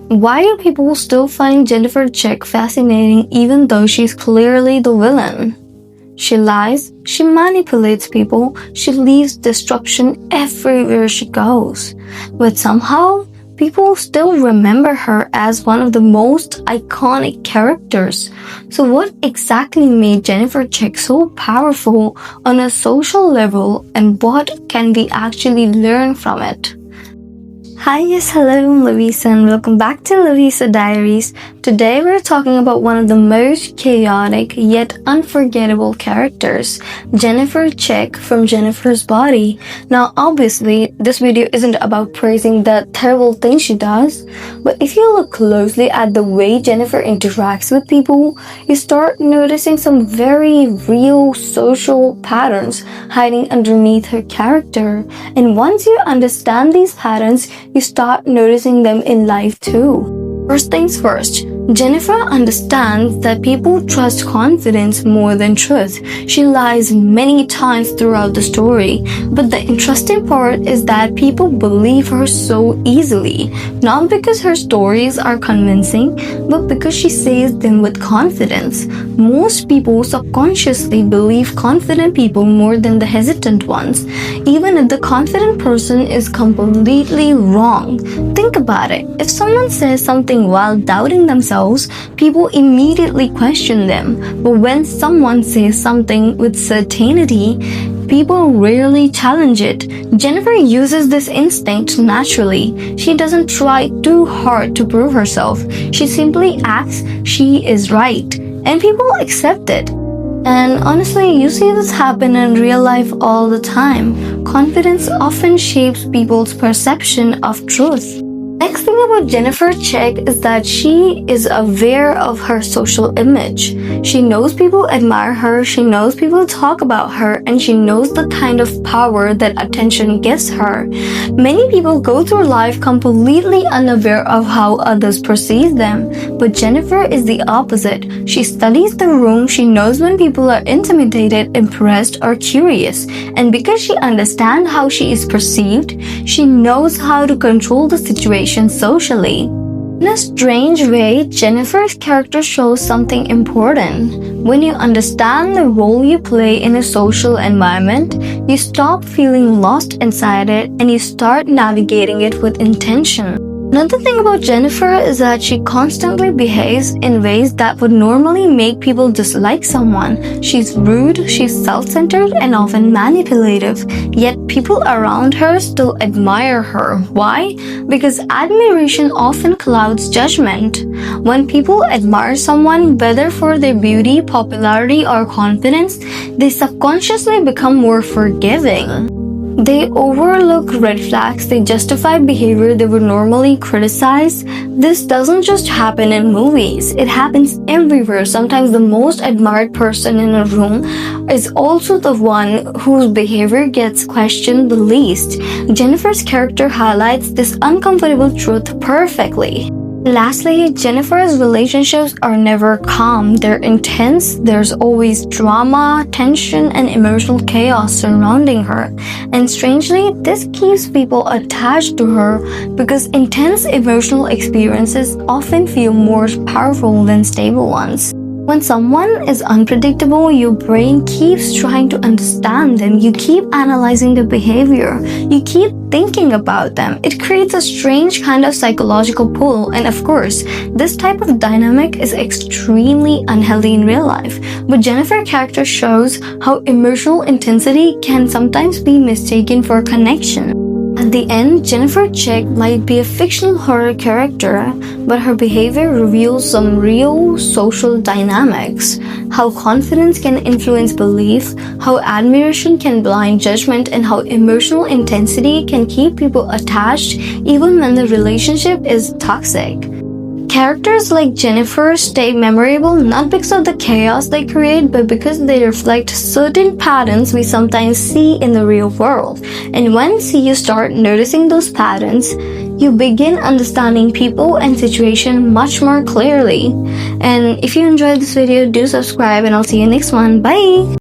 Why do people still find Jennifer Chick fascinating even though she's clearly the villain? She lies, she manipulates people, she leaves disruption everywhere she goes. But somehow, people still remember her as one of the most iconic characters. So what exactly made Jennifer Chick so powerful on a social level, and what can we actually learn from it? Hi, yes, hello, I'm Louisa and welcome back to Louisa Diaries. Today we're talking about one of the most chaotic yet unforgettable characters, Jennifer Chick from Jennifer's Body. Now obviously, this video isn't about praising the terrible things she does, but if you look closely at the way Jennifer interacts with people, you start noticing some very real social patterns hiding underneath her character. And once you understand these patterns, you start noticing them in life too. First things first, Jennifer understands that people trust confidence more than truth. She lies many times throughout the story, but the interesting part is that people believe her so easily, not because her stories are convincing, but because she says them with confidence. Most people subconsciously believe confident people more than the hesitant ones, even if the confident person is completely wrong. Think about it. If someone says something while doubting themselves, people immediately question them. But when someone says something with certainty, people rarely challenge it. Jennifer uses this instinct naturally. She doesn't try too hard to prove herself. She simply acts she is right, and people accept it. And honestly, you see this happen in real life all the time. Confidence often shapes people's perception of truth. Next thing about Jennifer Chick is that she is aware of her social image. She knows people admire her, she knows people talk about her, and she knows the kind of power that attention gives her. Many people go through life completely unaware of how others perceive them, but Jennifer is the opposite. She studies the room, she knows when people are intimidated, impressed, or curious, and because she understands how she is perceived, she knows how to control the situation socially. In a strange way, Jennifer's character shows something important. When you understand the role you play in a social environment, you stop feeling lost inside it and you start navigating it with intention. Another thing about Jennifer is that she constantly behaves in ways that would normally make people dislike someone. She's rude, she's self-centered, and often manipulative. Yet people around her still admire her. Why? Because admiration often clouds judgment. When people admire someone, whether for their beauty, popularity, or confidence, they subconsciously become more forgiving. They overlook red flags, they justify behavior they would normally criticize. This doesn't just happen in movies, it happens everywhere. Sometimes the most admired person in a room is also the one whose behavior gets questioned the least. Jennifer's character highlights this uncomfortable truth perfectly. Lastly, Jennifer's relationships are never calm. They're intense, there's always drama, tension, and emotional chaos surrounding her. And strangely, this keeps people attached to her because intense emotional experiences often feel more powerful than stable ones. When someone is unpredictable, your brain keeps trying to understand them. You keep analyzing their behavior. You keep thinking about them. It creates a strange kind of psychological pull. And of course, this type of dynamic is extremely unhealthy in real life. But Jennifer's character shows how emotional intensity can sometimes be mistaken for connection. At the end, Jennifer Chick might be a fictional horror character, but her behavior reveals some real social dynamics. How confidence can influence belief, how admiration can blind judgment, and how emotional intensity can keep people attached even when the relationship is toxic. Characters like Jennifer stay memorable not because of the chaos they create, but because they reflect certain patterns we sometimes see in the real world. And once you start noticing those patterns, you begin understanding people and situations much more clearly. And if you enjoyed this video, do subscribe and I'll see you next one. Bye!